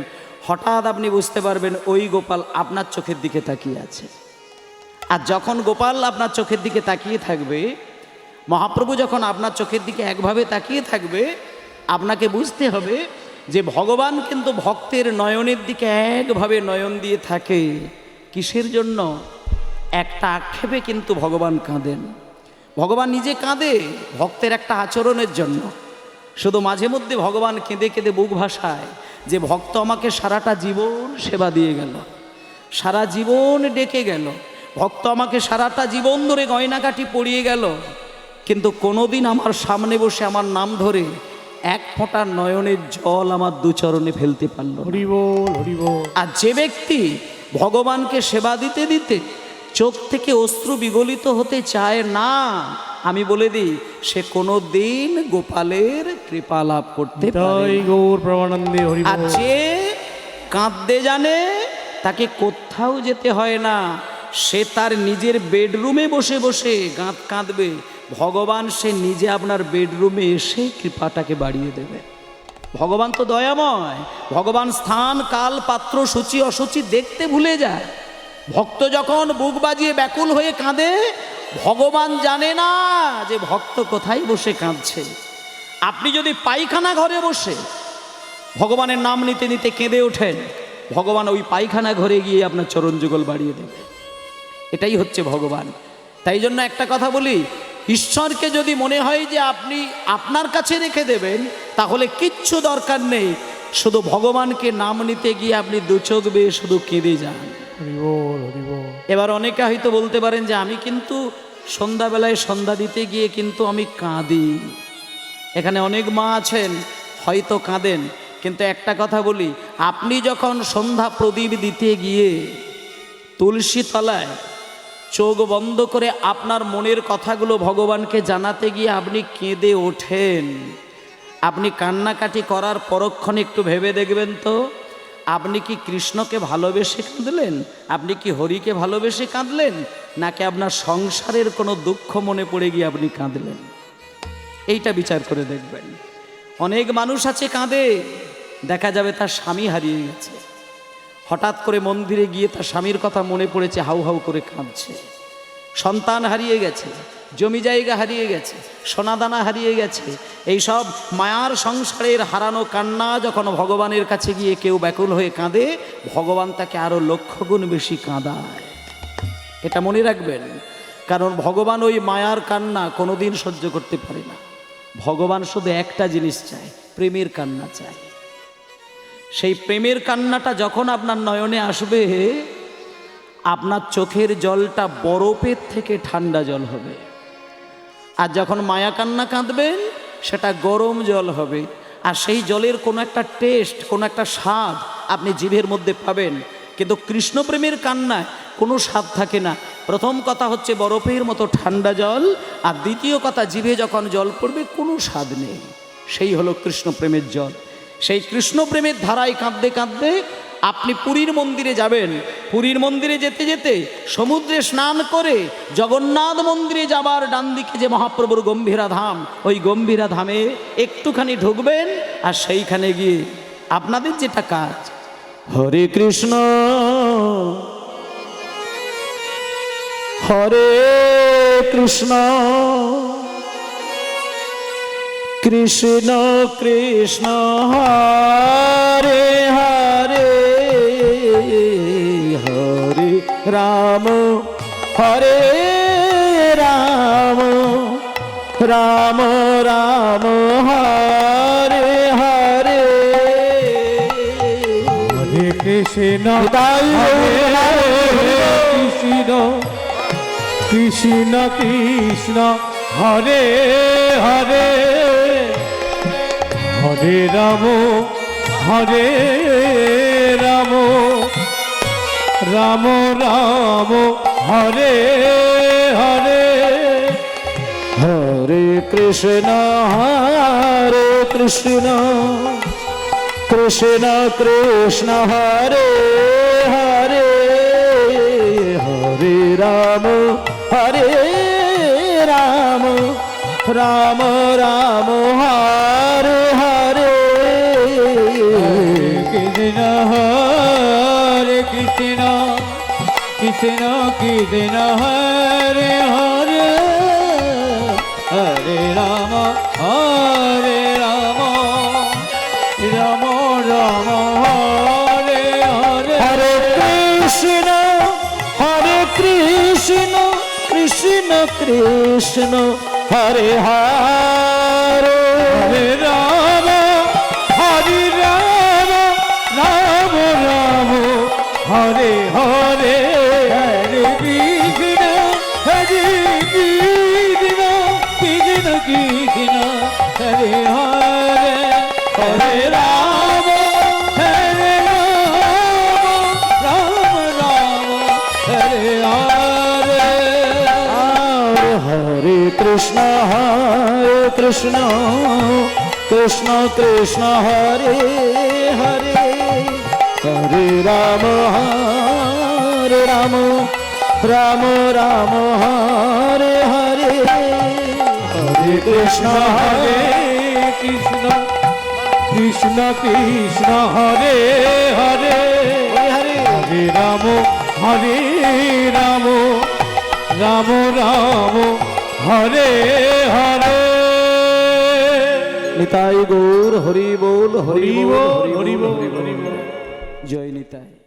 হঠাৎ আপনি বুঝতে পারবেন ওই গোপাল আপনার চোখের দিকে তাকিয়ে আছে। আর যখন গোপাল আপনার চোখের দিকে তাকিয়ে থাকবে, মহাপ্রভু যখন আপনার চোখের দিকে একভাবে তাকিয়ে থাকবে, আপনাকে বুঝতে হবে যে ভগবান কিন্তু ভক্তের নয়নের দিকে একভাবে নয়ন দিয়ে থাকে। কিসের জন্য? একটা আক্ষেপে কিন্তু ভগবান কাঁদেন। ভগবান নিজে কাঁদে ভক্তের একটা আচরণের জন্য। শুধু মাঝে মধ্যে ভগবান কেঁদে কেঁদে বুক ভাসায় যে ভক্ত আমাকে সারাটা জীবন সেবা দিয়ে গেল, সারা জীবন ডেকে গেল, ভক্ত আমাকে সারাটা জীবন ধরে গয়নাকাঠি পরিয়ে গেল, কিন্তু কোনোদিন আমার সামনে বসে আমার নাম ধরে এক ফোঁটা নয়নের জল আমার দু চরণে ফেলতে পারল না। হরি বল, হরি বল। আর যে ব্যক্তি ভগবানকে সেবা দিতে দিতে চোখ থেকে অশ্রু বিগলিত হতে চায় না, আমি বলে দিই সে কোনো দিন গোপালের কৃপা লাভ করতে পারে জয় না। গৌর প্রেমানন্দে, হরি আর বল। যে কাঁদতে জানে তাকে কোথাও যেতে হয় না, সে তার নিজের বেডরুমে বসে বসে কাঁদবে, ভগবান সে নিজে আপনার বেডরুমে এসে কৃপাটাকে বাড়িয়ে দেবে। ভগবান তো দয়াময়, ভগবান স্থান কাল পাত্র সূচি অসুচি দেখতে ভুলে যায়। ভক্ত যখন বুক বাজিয়ে ব্যাকুল হয়ে কাঁদে, ভগবান জানে না যে ভক্ত কোথায় বসে কাঁদছে। আপনি যদি পায়খানা ঘরে বসে ভগবানের নাম নিতে নিতে কেঁদে ওঠেন, ভগবান ওই পায়খানা ঘরে গিয়ে আপনার চরণ যুগল বাড়িয়ে দেবে। এটাই হচ্ছে ভগবান। তাই জন্য একটা কথা বলি, ঈশ্বরকে যদি মনে হয় যে আপনি আপনার কাছে রেখে দেবেন, তাহলে কিচ্ছু দরকার নেই, শুধু ভগবানকে নাম নিতে গিয়ে আপনি দু চোখ বেয়ে শুধু কেঁদে যান। হরি বল, হরি বল। এবার অনেকে হয়তো বলতে পারেন যে আমি কিন্তু সন্ধ্যাবেলায় সন্ধ্যা দিতে গিয়ে কিন্তু আমি কাঁদি। এখানে অনেক মা আছেন হয়তো কাঁদেন, কিন্তু একটা কথা বলি, আপনি যখন সন্ধ্যা প্রদীপ দিতে গিয়ে তুলসী তলায় চোখ বন্ধ করে আপনার মনের কথাগুলো ভগবানকে জানাতে গিয়ে আপনি কেঁদে ওঠেন, আপনি কান্নাকাটি করার পরক্ষণে একটু ভেবে দেখবেন তো, আপনি কি কৃষ্ণকে ভালোবেসে কাঁদলেন, আপনি কি হরিকে ভালোবেসে কাঁদলেন, নাকি আপনার সংসারের কোনো দুঃখ মনে পড়ে গিয়ে আপনি কাঁদলেন? এইটা বিচার করে দেখবেন। অনেক মানুষ আছে কাঁদে, দেখা যাবে তার স্বামী হারিয়ে গেছে, হঠাৎ করে মন্দিরে গিয়ে তার স্বামীর কথা মনে পড়েছে, হাউ হাউ করে কাঁদছে। সন্তান হারিয়ে গেছে, জমি জায়গা হারিয়ে গেছে, সোনাদানা হারিয়ে গেছে, এইসব মায়ার সংসারের হারানো কান্না যখন ভগবানের কাছে গিয়ে কেউ ব্যাকুল হয়ে কাঁদে, ভগবান তাকে আরো লক্ষ গুণ বেশি কাঁদায়। এটা মনে রাখবেন, কারণ ভগবান ওই মায়ার কান্না কোনোদিন সহ্য করতে পারে না। ভগবান শুধু একটা জিনিস চায়, প্রেমের কান্না চায়। সেই প্রেমের কান্নাটা যখন আপনার নয়নে আসবে, আপনার চোখের জলটা বরফের থেকে ঠান্ডা জল হবে। আর যখন মায়া কান্না কাঁদবেন, সেটা গরম জল হবে। আর সেই জলের কোনো একটা টেস্ট, কোনো একটা স্বাদ আপনি জিভের মধ্যে পাবেন। কিন্তু কৃষ্ণ প্রেমের কান্নায় কোনো স্বাদ থাকে না। প্রথম কথা হচ্ছে বরফের মতো ঠান্ডা জল, আর দ্বিতীয় কথা জিভে যখন জল পড়বে কোনো স্বাদ নেই। সেই হলো কৃষ্ণ প্রেমের জল। সেই কৃষ্ণ প্রেমের ধারায় কাঁদতে কাঁদতে আপনি পুরীর মন্দিরে যাবেন। পুরীর মন্দিরে যেতে যেতে সমুদ্রে স্নান করে জগন্নাথ মন্দিরে যাবার ডান দিকে যে মহাপ্রভুর গম্ভীরা ধাম, ওই গম্ভীরা ধামে একটুখানি ঢুকবেন, আর সেইখানে গিয়ে আপনাদের যেটা কাজ, হরে কৃষ্ণ হরে কৃষ্ণ কৃষ্ণ কৃষ্ণ হরে হরে হরে রাম হরে রাম রাম রাম হরে হরে হরে কৃষ্ণ কৃষ্ণ কৃষ্ণ কৃষ্ণ হরে হরে হরে রাম হরে রাম রাম রাম হরে হরে হরে কৃষ্ণ কৃষ্ণ কৃষ্ণ হরে হরে হরে রাম রাম রাম হরে হরে কৃষ্ণ হরে কৃষ্ণ কৃষ্ণ কৃষ্ণ হরে হরে হরে রাম রাম রাম হরে হরে হরে কৃষ্ণ কৃষ্ণ কৃষ্ণ হরে হরে হরে রাম হরে রাম রাম রাম হরে হরে হরে কৃষ্ণ হরে কৃষ্ণ কৃষ্ণ কৃষ্ণ হরে হরে হরে রাম হরে রাম রাম রাম হরে হরে হরে কৃষ্ণ কৃষ্ণ কৃষ্ণ হরে হরে হরে রাম রাম রাম হরে হরে হরে কৃষ্ণ হরে কৃষ্ণ কৃষ্ণ কৃষ্ণ হরে হরে হরে হরে রাম রাম রাম রাম হরে হরে নিতাই গৌর হরি বল হরি বল হরি বল হরি বল জয় নিতাই।